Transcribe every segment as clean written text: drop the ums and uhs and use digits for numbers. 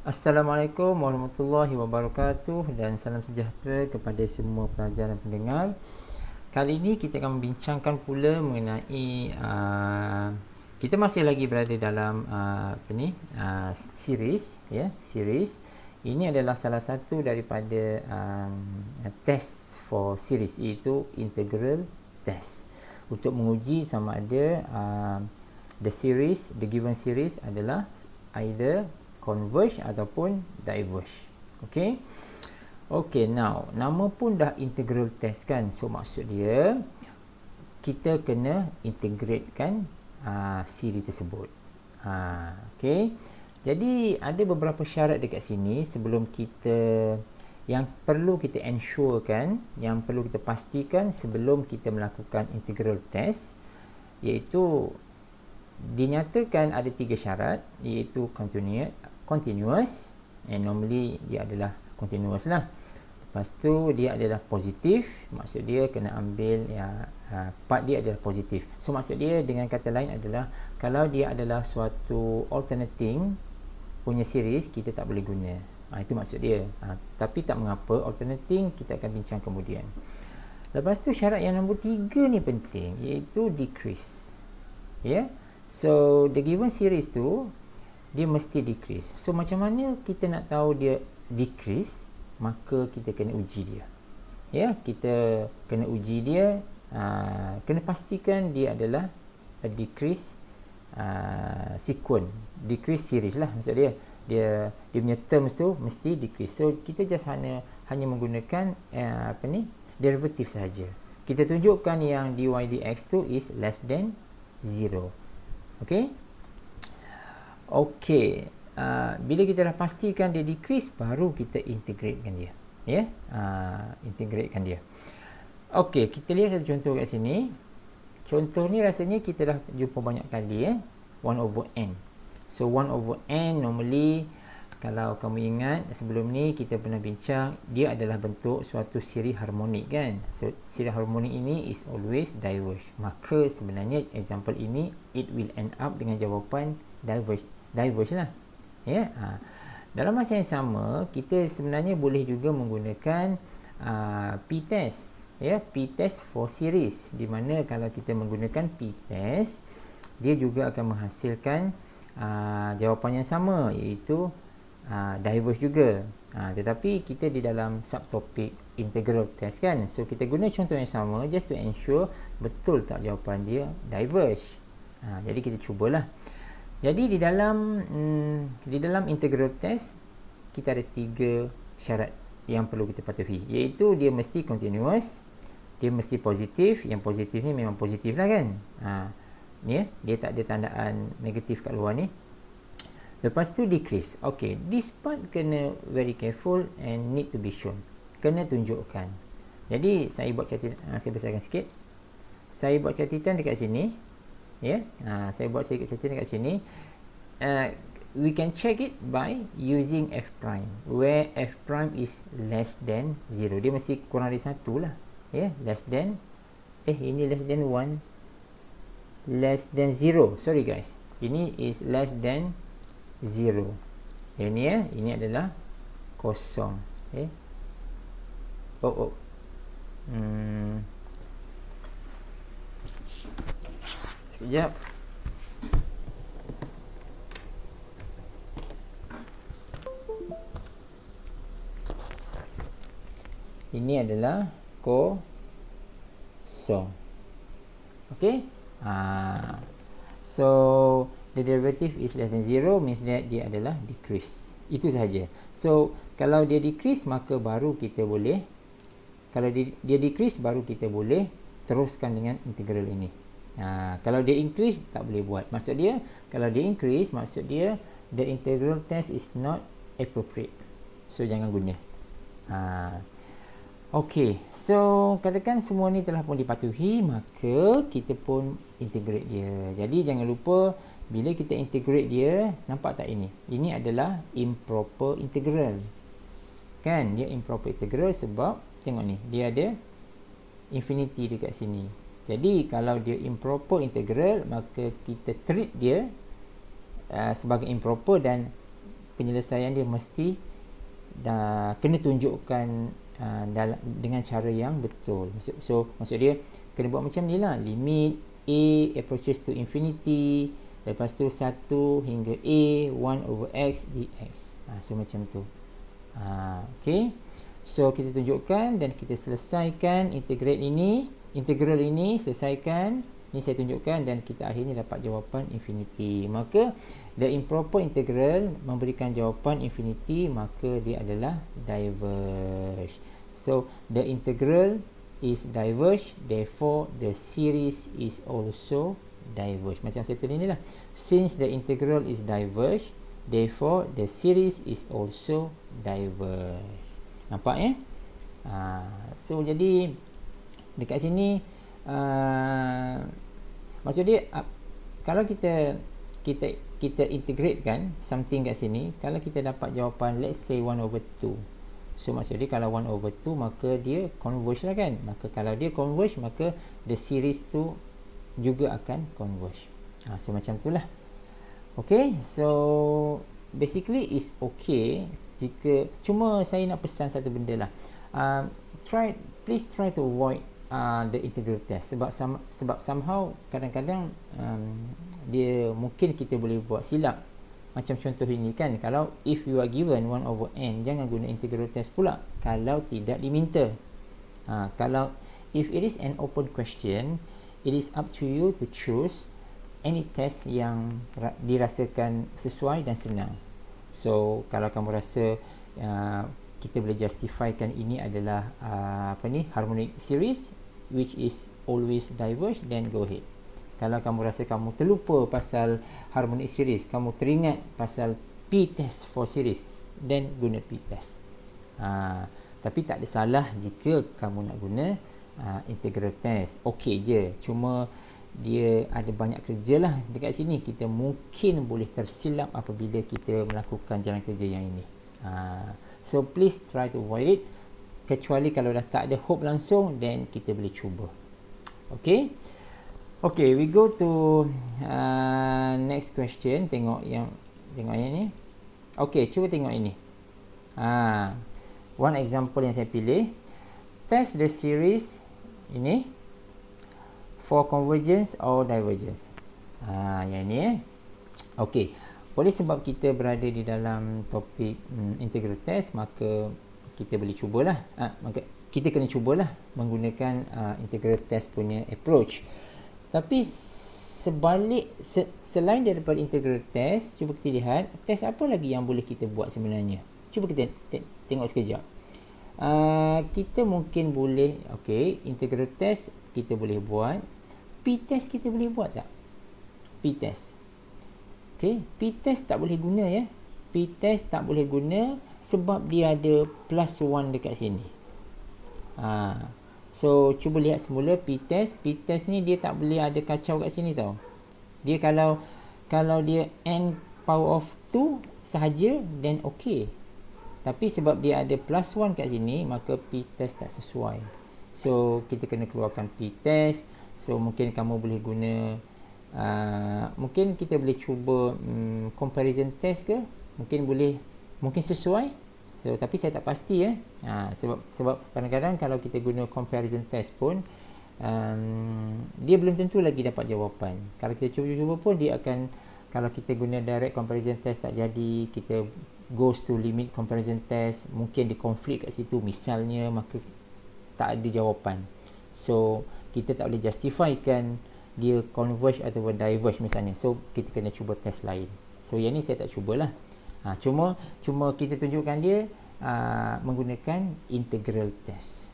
Assalamualaikum warahmatullahi wabarakatuh dan salam sejahtera kepada semua pelajar dan pendengar. Kali ini kita akan membincangkan pula mengenai kita masih lagi berada dalam series ya, series. Ini adalah salah satu daripada test for series, iaitu integral test, untuk menguji sama ada the given series adalah either converge ataupun diverge. Okey. Okey, now nama pun dah integral test kan. So maksud dia kita kena integrate kan siri tersebut. Okey. Jadi ada beberapa syarat dekat sini sebelum kita, yang perlu kita ensure kan, yang perlu kita pastikan sebelum kita melakukan integral test, iaitu dinyatakan ada 3 syarat, iaitu continuous, and normally dia adalah continuous lah. Lepas tu dia adalah positif, maksud dia kena ambil part dia adalah positif. So maksud dia dengan kata lain adalah kalau dia adalah suatu alternating punya series, kita tak boleh guna. Itu maksud dia. Tapi tak mengapa, alternating kita akan bincang kemudian. Lepas tu syarat yang nombor 3 ni penting, iaitu decrease. Ya. So the given series tu dia mesti decrease. So macam mana kita nak tahu dia decrease? Maka kita kena uji dia. Ya, kita kena uji dia, kena pastikan dia adalah a decrease sequence, decrease series lah maksud dia. Dia punya terms tu mesti decrease. So kita just hanya menggunakan derivative saja. Kita tunjukkan yang dy dx tu is less than 0. Okey. Okey, bila kita dah pastikan dia decrease, baru kita integratekan dia. Ya, integratekan dia. Okey, kita lihat satu contoh kat sini. Contoh ni rasanya kita dah jumpa banyak kali 1/n. So 1/n normally, kalau kamu ingat sebelum ni kita pernah bincang, dia adalah bentuk suatu siri harmonik kan. So siri harmonik ini is always diverge. Maka sebenarnya example ini it will end up dengan jawapan diverge lah. Ya. Dalam masa yang sama, kita sebenarnya boleh juga menggunakan p-test. Ya, p-test for series, di mana kalau kita menggunakan p-test, dia juga akan menghasilkan jawapan yang sama, iaitu diverge juga. Tetapi kita di dalam subtopik integral test kan, so kita guna contoh yang sama just to ensure betul tak jawapan dia diverge. Jadi kita cubalah. Jadi di dalam integral test kita ada 3 syarat yang perlu kita patuhi, iaitu dia mesti continuous, dia mesti positif. Yang positif ni memang positif lah kan. Ni dia tak ada tandaan negatif kat luar ni. Lepas tu decrease. Okay, this part kena very careful and need to be shown. Kena tunjukkan. Jadi saya buat catatan, saya besarkan sikit. Saya buat catatan dekat sini. Ya, saya buat sedikit catatan dekat sini. We can check it by using f prime, where f prime is less than 0. Dia mesti kurang dari 1 lah. Ya, less than, ini less than 1, less than 0. Sorry guys, ini is less than 0. Ini ini adalah kosong. Sekejap. Ini adalah kosong. Okey. So the derivative is less than 0 means that dia adalah decrease. Itu sahaja. So kalau dia decrease, maka baru kita boleh, kalau dia decrease, baru kita boleh teruskan dengan integral ini. Kalau dia increase, tak boleh buat. Maksud dia, kalau dia increase, maksud dia the integral test is not appropriate. So jangan guna. Okey, so katakan semua ni telah pun dipatuhi, maka kita pun integrate dia. Jadi jangan lupa, bila kita integrate dia, nampak tak ini? Ini adalah improper integral. Kan, dia improper integral sebab tengok ni, dia ada infinity dekat sini. Jadi kalau dia improper integral, maka kita treat dia sebagai improper dan penyelesaian dia mesti kena tunjukkan dengan cara yang betul. So maksud dia kena buat macam ni lah, limit a approaches to infinity, lepas tu 1 hingga a 1 over x dx. So macam tu. Okay, so kita tunjukkan dan kita selesaikan integral ini, selesaikan ni, saya tunjukkan, dan kita akhirnya dapat jawapan infinity. Maka the improper integral memberikan jawapan infinity, maka dia adalah diverge. So the integral is diverge, therefore the series is also diverge. Macam saya tulis ni lah, since the integral is diverge, therefore the series is also diverge. Nampak ya? So jadi dekat sini maksud dia kalau kita integrate kan something kat sini, kalau kita dapat jawapan let's say 1 over 2, so maksud dia kalau 1 over 2 maka dia converge lah kan. Maka kalau dia converge, maka the series tu juga akan converge. So macam tu lah. Okay, so basically is okay. Jika cuma saya nak pesan satu benda lah, please try to avoid the integral test, sebab somehow kadang-kadang dia mungkin kita boleh buat silap. Macam contoh ini kan, kalau if you are given 1 over n, jangan guna integral test pula kalau tidak diminta. Kalau if it is an open question, it is up to you to choose any test yang dirasakan sesuai dan senang. So kalau kamu rasa kita boleh justifikan ini adalah harmonic series which is always diverge, then go ahead. Kalau kamu rasa kamu terlupa pasal harmonic series, kamu teringat pasal p-test for series, then guna p-test. Tapi tak ada salah jika kamu nak guna integral test, okey je. Cuma dia ada banyak kerja lah dekat sini. Kita mungkin boleh tersilap apabila kita melakukan jalan kerja yang ini. So please try to avoid it. Kecuali kalau dah tak ada hope langsung, then kita boleh cuba. Okay, we go to next question. Tengok yang ni. Okay, cuba tengok ini. One example yang saya pilih, test the series ini for convergence or divergence. Yang ni okay, oleh sebab kita berada di dalam topik integral test, maka kita boleh cubalah, maka kita kena cubalah menggunakan integral test punya approach. Tapi selain daripada integral test, cuba kita lihat test apa lagi yang boleh kita buat sebenarnya. Cuba kita tengok sekejap. Kita mungkin boleh, integral test kita boleh buat. P-test kita boleh buat tak? P-test. P-test tak boleh guna ya. P-test tak boleh guna sebab dia ada plus 1 dekat sini. So cuba lihat semula p-test. P-test ni dia tak boleh ada kacau kat sini tau. Dia kalau dia n power of 2 sahaja, then okay. Tapi sebab dia ada plus 1 kat sini, maka p-test tak sesuai. So kita kena keluarkan p-test. So mungkin kamu boleh guna mungkin kita boleh cuba comparison test ke, mungkin sesuai. So tapi saya tak pasti sebab kadang-kadang kalau kita guna comparison test pun dia belum tentu lagi dapat jawapan. Kalau kita cuba-cuba pun dia akan, kalau kita guna direct comparison test tak jadi, kita goes to limit comparison test, mungkin dia konflik kat situ misalnya, maka tak ada jawapan. So kita tak boleh justifikan dia converge atau diverge misalnya. So kita kena cuba test lain. So yang ni saya tak cubalah. Cuma kita tunjukkan dia menggunakan integral test.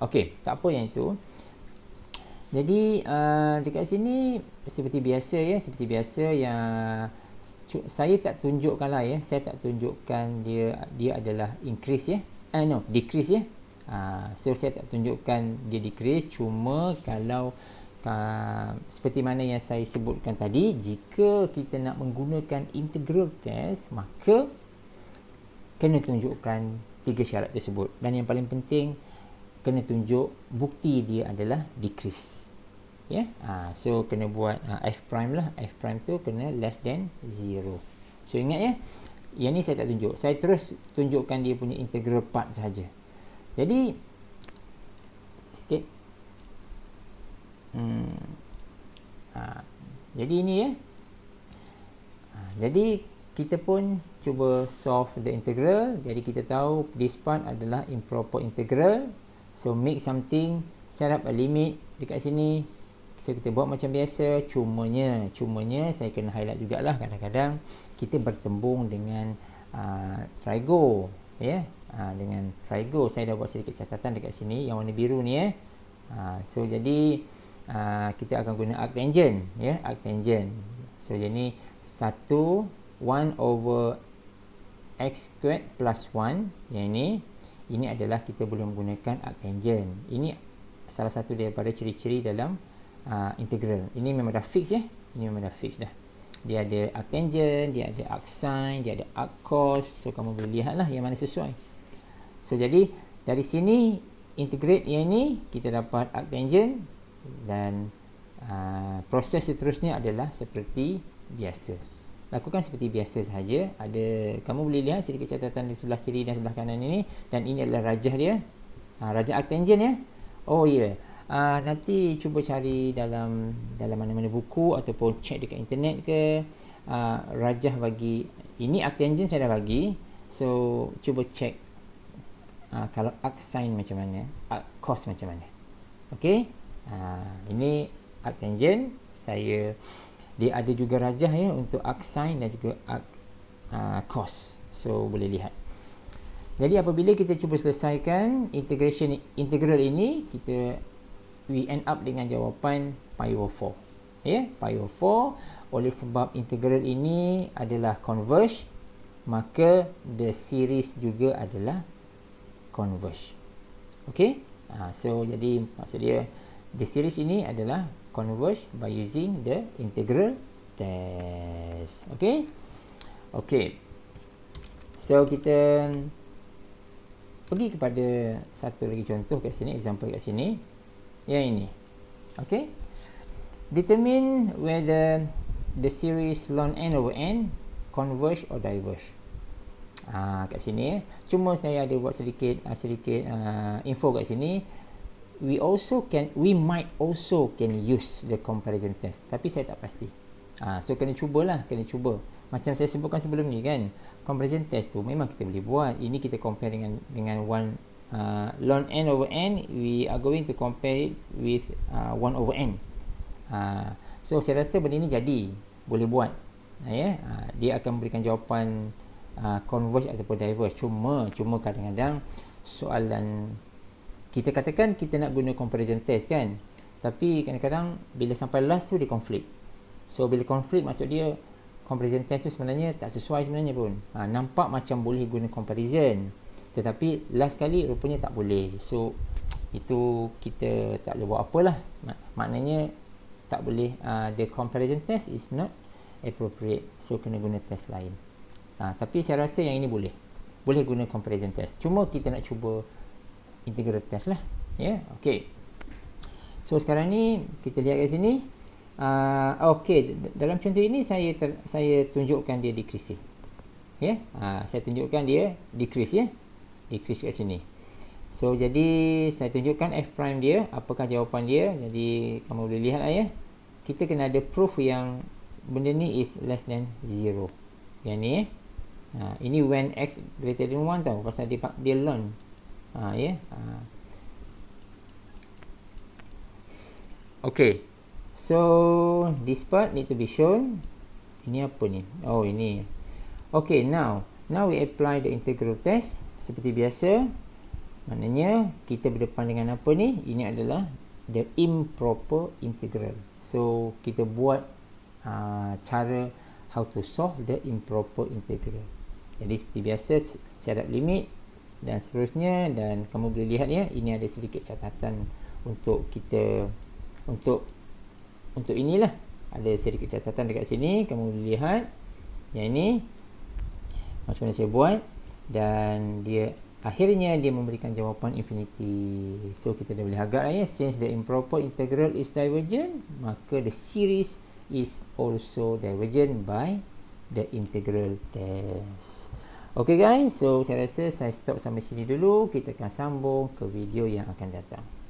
Okey, tak apa yang itu. Jadi dekat sini seperti biasa yang saya tak tunjukkan lah ya. Saya tak tunjukkan dia adalah increase ya. Decrease ya. So saya tak tunjukkan dia decrease. Cuma kalau seperti mana yang saya sebutkan tadi, jika kita nak menggunakan integral test, maka kena tunjukkan 3 syarat tersebut. Dan yang paling penting, kena tunjuk bukti dia adalah decrease. So kena buat f prime lah. F prime tu kena less than 0. So ingat ya, Yang ni saya tak tunjuk. Saya terus tunjukkan dia punya integral part sahaja. Jadi sikit. Jadi ini ya. Jadi kita pun cuba solve the integral. Jadi kita tahu this part adalah improper integral. So make something, set up a limit dekat sini. So kita buat macam biasa. Cumanya saya kena highlight jugalah, kadang-kadang kita bertembung dengan trigo ya. Dengan trigo saya dah buat sedikit catatan dekat sini yang warna biru ni ya. So jadi kita akan guna arctangent ya, arctangent. So jadi 1 over x squared plus 1 yang ini adalah kita boleh menggunakan arctangent. Ini salah satu daripada ciri-ciri dalam integral. Ini memang dah fix ya. Ini memang dah fix dah. Dia ada arctangent, dia ada arcsine, dia ada arccos. So kamu boleh lihatlah yang mana sesuai. So jadi dari sini integrate yang ini kita dapat arctangent dan proses seterusnya adalah seperti biasa. Lakukan seperti biasa sahaja. Kamu boleh lihat sedikit catatan di sebelah kiri dan sebelah kanan ini, dan ini adalah rajah dia. Rajah arctangent ya. Oh ya. Yeah. Nanti cuba cari dalam mana-mana buku ataupun cek dekat internet ke, rajah bagi ini arctangent saya dah bagi. So cuba cek kalau arcsine macam mana, arccos macam mana. Okey. Ini arctangent dia ada juga rajah ya untuk arcsine dan juga cos. So boleh lihat. Jadi apabila kita cuba selesaikan integral ini, we end up dengan jawapan pi over 4 ya, pi over 4. Oleh sebab integral ini adalah converge, maka the series juga adalah converge. Okey. So jadi maksud dia the series ini adalah converge by using the integral test. Okay. Okay. So kita pergi kepada satu lagi contoh kat sini, example kat sini. Yang ini. Okay. Determine whether the series ln n over n converge or diverge. Kat sini cuma saya ada buat sedikit info kat sini. We might also can use the comparison test, tapi saya tak pasti. So kena cuba. Macam saya sebutkan sebelum ni kan, comparison test tu memang kita boleh buat. Ini kita compare dengan ln n over n, we are going to compare it with 1 over n. So saya rasa benda ni jadi boleh buat. Dia akan memberikan jawapan converge ataupun diverge. Cuma kadang-kadang soalan kita katakan kita nak guna comparison test kan, tapi kadang-kadang bila sampai last tu dia konflik. So bila konflik maksud dia comparison test tu sebenarnya tak sesuai sebenarnya pun. Nampak macam boleh guna comparison, tetapi last kali rupanya tak boleh. So itu kita tak boleh buat apalah. Maknanya tak boleh, the comparison test is not appropriate. So kena guna test lain. Tapi saya rasa yang ini boleh guna comparison test. Cuma kita nak cuba integral test lah. Okay. So sekarang ni kita lihat kat sini. Okay, dalam contoh ini saya tunjukkan dia decreasing. Saya tunjukkan dia decrease decrease kat sini. So jadi saya tunjukkan f prime dia, apakah jawapan dia. Jadi kamu boleh lihat lah kita kena ada proof yang benda ni is less than 0. Yang ni ini when x greater than 1 tau, pasal dia ln. Okay. So this part need to be shown. Ini apa ni? Oh ini. Okay, now we apply the integral test seperti biasa. Maknanya kita berdepan dengan apa ni? Ini adalah the improper integral. So kita buat cara how to solve the improper integral. Jadi seperti biasa, syarat limit dan seterusnya. Dan kamu boleh lihat ini ada sedikit catatan untuk kita, untuk inilah ada sedikit catatan dekat sini. Kamu boleh lihat yang ini macam mana saya buat, dan akhirnya dia memberikan jawapan infinity. So kita dah boleh agak lah since the improper integral is divergent, maka the series is also divergent by the integral test. Okay guys, so saya rasa saya stop sampai sini dulu. Kita akan sambung ke video yang akan datang.